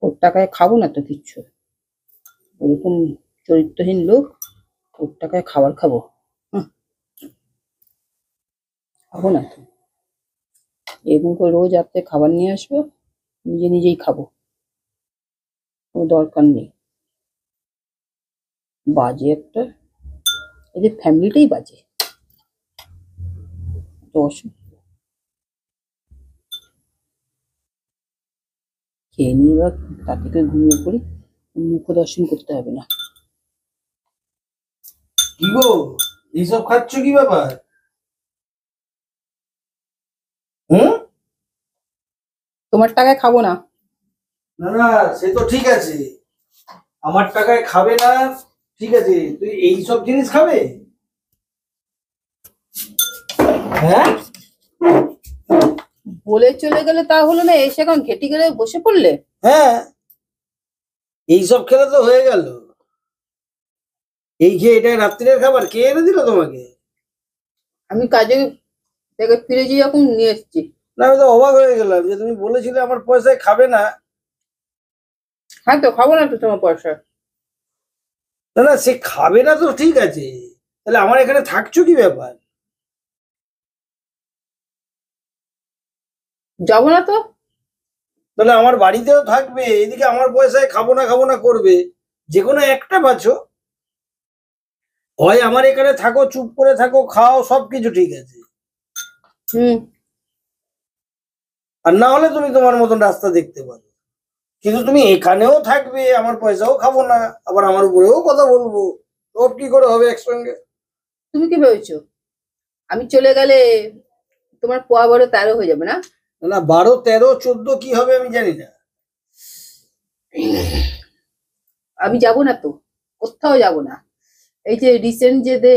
ওর টাকায় খাবো না তো কিচ্ছু। ওরকম চরিত্রহীন লোক, ওর টাকায় খাবার খাবো? খাবো না তো। এরকম করে রোজ রাত্রে খাবার নিয়ে আসবো, নিজেই খাবো, কোনো দরকার নেই। বাজে একটা, এদের ফ্যামিলিটাই বাজে। খেয়ে নিয়ে এবার তার থেকে ঘুমিয়ে পড়ি, মুখ দর্শন করতে হবে না। কি গো, এইসব খাচ্ছ কি ব্যাপার? তোমার টাকায় খাবো না। না না, সে তো ঠিক আছে, আমার টাকায় খাবে না ঠিক আছে, তুই এইসব জিনিস খাবে? হ্যাঁ, বলে চলে গেলে তা হলো না, এসে এখন ঘেটি গেলে বসে পড়লে। হ্যাঁ, এইসব খেলে তো হয়ে গেল। এই খেয়ে এটা রাত্রির খাবার কে এনে দিল তোমাকে? আমি কাজে থেকে ফিরে যেয়ে যখন নিয়ে এসেছি। না, আমি তো অবাক হয়ে গেলাম যে তুমি বলেছিলে আমার পয়সায় খাবে না। হ্যাঁ তো খাবো না তো তোমার পয়সা। না না, সে খাবে না তো ঠিক আছে, তাহলে আমার এখানে থাকছো কি ব্যাপার? যাবো না তো। তাহলে আমার বাড়িতেও থাকবে, এদিকে আমার পয়সায় খাবো না খাবো না করবে, যে কোনো একটা বাছো। হয় আমার এখানে থাকো, চুপ করে থাকো, খাও, সবকিছু ঠিক আছে, আর না হলে তুমি তোমার মতন রাস্তা দেখতে পারো। কিন্তু তুমি এখানেও থাকবে, আমার পয়সাও খাবো না, আবার আমার উপরেও কথা বলবো, সব কি করে হবে একসঙ্গে? তুমি কি ভেবেছো আমি চলে গেলে তোমার পোয়া বড় 13 হয়ে যাবে না? না, 12, 13, 14 কি হবে আমি জানি না। আমি যাব না তো, কোথাও যাব না। এই যে রিসেন্ট যে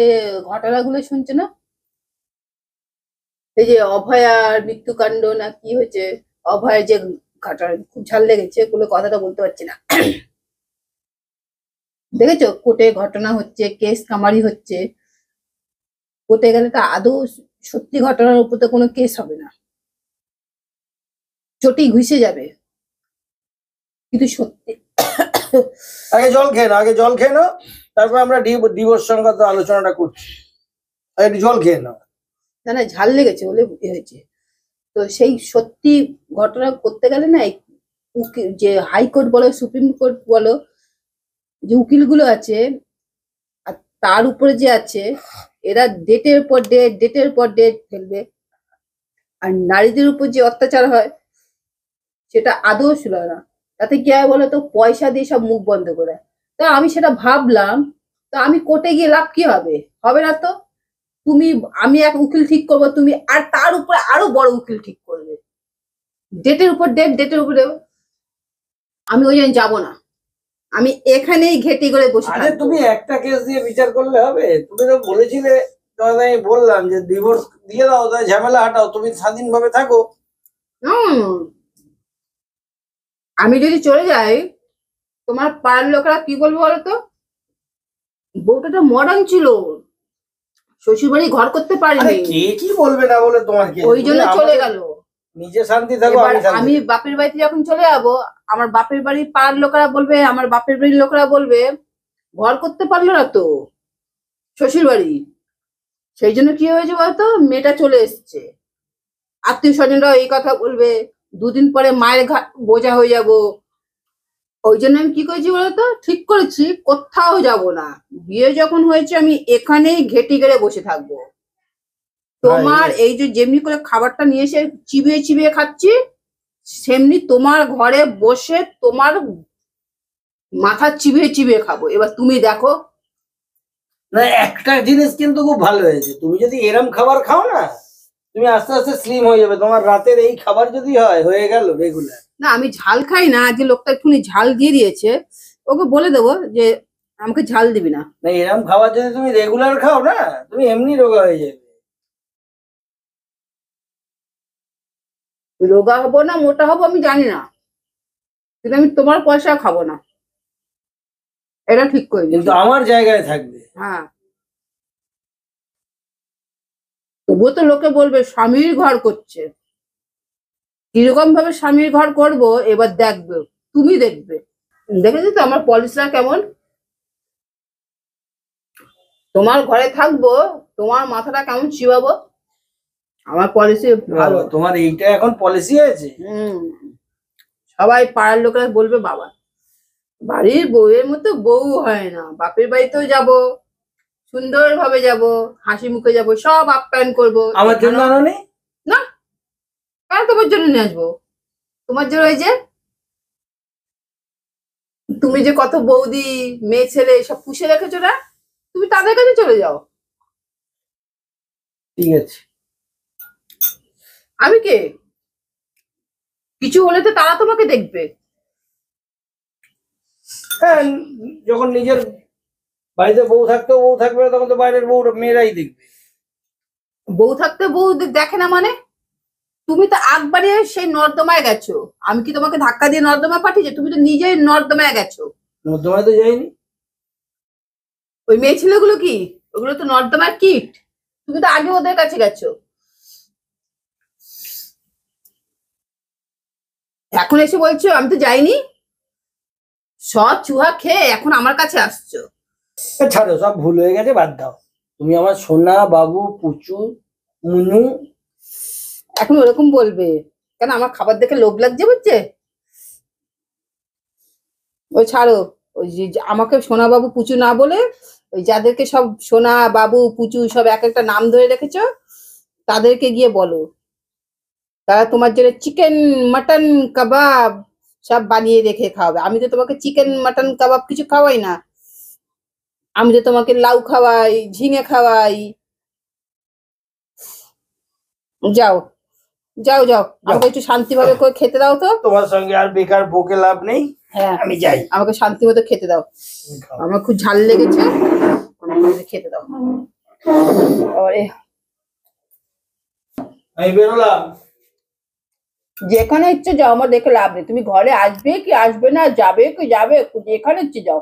ঘটনাগুলো শুনছে না, এই যে অভয়ার মৃত্যুকাণ্ড না কি হয়েছে, অভয়ের যে ঘটনা, খুব ঝাল লেগেছে, কোনো কথাটা বলতে পারছি না। দেখেছো কোর্টে ঘটনা হচ্ছে, কেস কামারি হচ্ছে। কোর্টে গেলে তো আদৌ সত্যি ঘটনার উপর তো কোনো কেস হবে না, চটি ঘুষে যাবে। কিন্তু সত্যি আগে জল খেয়ে নাও, আগে জল খেয়ে নাও, তারপর আমরা ডিভোর্স সংক্রান্ত আলোচনাটা করছি। আগে জল খেয়ে নাও। না না, ঝাল লেগেছে বলে হয়েছে। তো সেই সত্যি ঘটনা করতে গেলে না, উকিল যে হাইকোর্ট বলো, সুপ্রিম কোর্ট বলো, যে উকিলগুলো আছে আর তার উপরে যে আছে, এরা ডেটের পর ডেট, ডেটের পর ডেট ফেলবে। আর নারীদের উপর যে অত্যাচার হয় সেটা আদৌ ছিল না। তাতে কি হয় বলো তো, পয়সা দিয়ে সব মুখ বন্ধ করে। তা আমি সেটা ভাবলাম, তো আমি কোর্টে গিয়ে লাভ কি হবে? হবে না তো। তুমি, আমি এক উকিল ঠিক করবো, তুমি আর তার উপরে আরো বড় উকিল ঠিক করবে, ডেটের উপর ডেট, ডেটের উপর ডেট। আমি ওই জন্য যাবো না, আমি এখানেই ঘেটি করে বসে আরে থাকবো। তুমি একটা কেস দিয়ে বিচার করলে হবে? তুমি তো বলেছিলে, তোমাকে আমি বললাম যে ডিভোর্স দিয়ে দাও, তাই ঝামেলা হাঁটাও, তুমি স্বাধীনভাবে থাকো। হুম, আমি যদি চলে যাই, তোমার পাড়ার লোকেরা কি বলবো বলতো, বউটা তো মডার্ন ছিল, শ্বশুর বাড়ি ঘর করতে আরে পারেনি, কে কি বলবে না বলে তোমার কি? ওই জন্য চলে আমাদের গেল। নিজে শান্তি থাকো, এবার আমি শান্তি আমি থাকবো। বাপের বাড়িতে যখন চলে যাবো, আমার বাপের বাড়ির পাড়ার লোকেরা বলবে, আমার বাপের বাড়ির লোকেরা বলবে ঘর করতে পারলো না তো শ্বশুর বাড়ি। সেই জন্য কি হয়েছে বলতো, মেয়েটা চলে এসছে। আত্মীয় স্বজনরাও এই কথা বলবে, দুদিন পরে মায়ের ঘাট বোঝা হয়ে যাব। ওই জন্য আমি কি করেছি বলতো, ঠিক করেছি কোথাও যাব না। বিয়ে যখন হয়েছে আমি এখানেই ঘেটি গেড়ে বসে থাকবো। তোমার এই যে যেমনি করে খাবারটা নিয়ে এসে চিবিয়ে চিবিয়ে খাচ্ছি, সেমনি তোমার ঘরে বসে তোমার মাথা চিবিয়ে চিবিয়ে খাবো। এবার তুমি দেখো। না, একটা জিনিস কিন্তু খুব ভালো হয়েছে, তুমি যদি এরম খাবার খাও না, তুমি আস্তে আস্তে স্লিম হয়ে যাবে। তোমার রাতের এই খাবার যদি হয়, হয়ে গেল রেগুলার। না, আমি ঝাল খাই না, আজকে লোকটা একটুখানি ঝাল দিয়ে দিয়েছে, ওকে বলে দেবো যে আমাকে ঝাল দিবি না। না, এরম খাবার যদি তুমি রেগুলার খাও না, তুমি এমনি রোগা হয়ে যাবে। রোগা হবো না মোটা হবো আমি জানি না, কিন্তু আমি তোমার পয়সা খাবো না, এটা ঠিক করে দিচ্ছি। কিন্তু আমার জায়গায় থাকবে। হ্যাঁ, তবুও তো লোকে বলবে স্বামীর ঘর করছে। কিরকম ভাবে স্বামীর ঘর করব এবার দেখবে। তুমি দেখবে। দেখেছো তো আমার পলিসিটা কেমন? তোমার ঘরে থাকবো, তোমার মাথাটা কেমন চিবাবো। আমার পলিসি ভালো। তোমার এইটা এখন পলিসি আছে? সবাই পাড়ার লোকেরা বলবে বাবা বাড়ির বউয়ের মতো বউ হয় না, বাপের বাড়িতেও যাব, সুন্দরভাবে যাব, হাসি মুখে যাব, সব আপ্যায়ন করবো। আমার জন্য আনোনি? না, কেন তোমার জন্য নিয়ে আসবো? তোমার জন্য ওই যে তুমি যে কত বৌদি মেয়ে ছেলে সব পুষে রেখেছো না, তুমি তাদের কাছে চলে যাও। ঠিক আছে। আমি কে? কিছু হলে তো তারা তোমাকে দেখবে। হ্যাঁ, যখন নিজের বাড়িতে বউ থাকতেও বউ থাকবে না, তখন তো বাইরের বউ মেয়েরাই দেখবে। বউ থাকতে বউ দেখে না মানে? তুমি তো একবারে সেই নর্দমায় গেছো। আমি কি তোমাকে ধাক্কা দিয়ে নর্দমায় পাঠিয়েছি? তুমি তো নিজেই নর্দমায় গেছো। নর্দমায় তো যাইনি। ওই মেয়ে ছেলেগুলো কি, ওগুলো তো নর্দমার কিট। তুমি তো আগে ওদের কাছে গেছো। এখন এসে বলছো আমি তো যাইনি। সব চুহা খেয়ে এখন আমার কাছে আসছো। ছাড়ো, সব ভুল হয়ে গেছে, বাদ দাও। তুমি আমার সোনা বাবু, পুচু, মুনু। এখন ওরকম বলবে কেন? আমার খাবার দেখে লোভ লাগছে বুঝছে? ওই ছাড়ো। ওই যে আমাকে সোনা বাবু পুচু না বলে, ওই যাদেরকে সব সোনা বাবু পুচু সব এক একটা নাম ধরে রেখেছো, তাদেরকে গিয়ে বলো তারা তোমার জন্য চিকেন মাটন কাবাব সব বানিয়ে রেখে খাওয়াবে। আমি তো তোমাকে চিকেন মাটন কাবাব কিছু খাওয়াই না। আমি তো তোমাকে লাউ খাওয়াই, ঝিঙে খাওয়াই। যাও যাও যাও, আমাকে একটু শান্তিভাবে করে খেতে দাও তো। তোমার সঙ্গে আর বেকার বকে লাভ নেই। হ্যাঁ, আমি যাই। আমাকে শান্তি মতো খেতে দাও। আমার খুব ঝাল লেগেছে, আমাকে খেতে দাও। আরে আমি বেরোলাম। যেখানে ইচ্ছে যাও, আমার দেখে লাভ নেই। তুমি ঘরে আসবে কি আসবে না, যাবে কি যাবে, যেখানে ইচ্ছে যাও।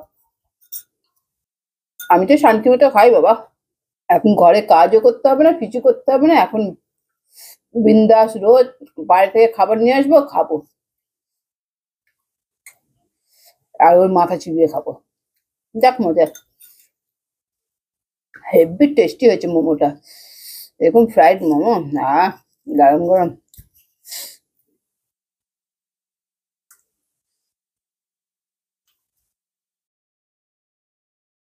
আমি তো শান্তি মতো খাই বাবা। এখন ঘরে কাজও করতে হবে না, কিছু করতে হবে না। এখন বিন্দাস রোজ বাইরে থেকে খাবার নিয়ে আসবো, খাবো, আর ওর মাথা চিবিয়ে খাবো। দেখ মজা, হেভি টেস্টি হয়েছে মোমোটা। এরকম ফ্রাইড মোমো, গরম গরম।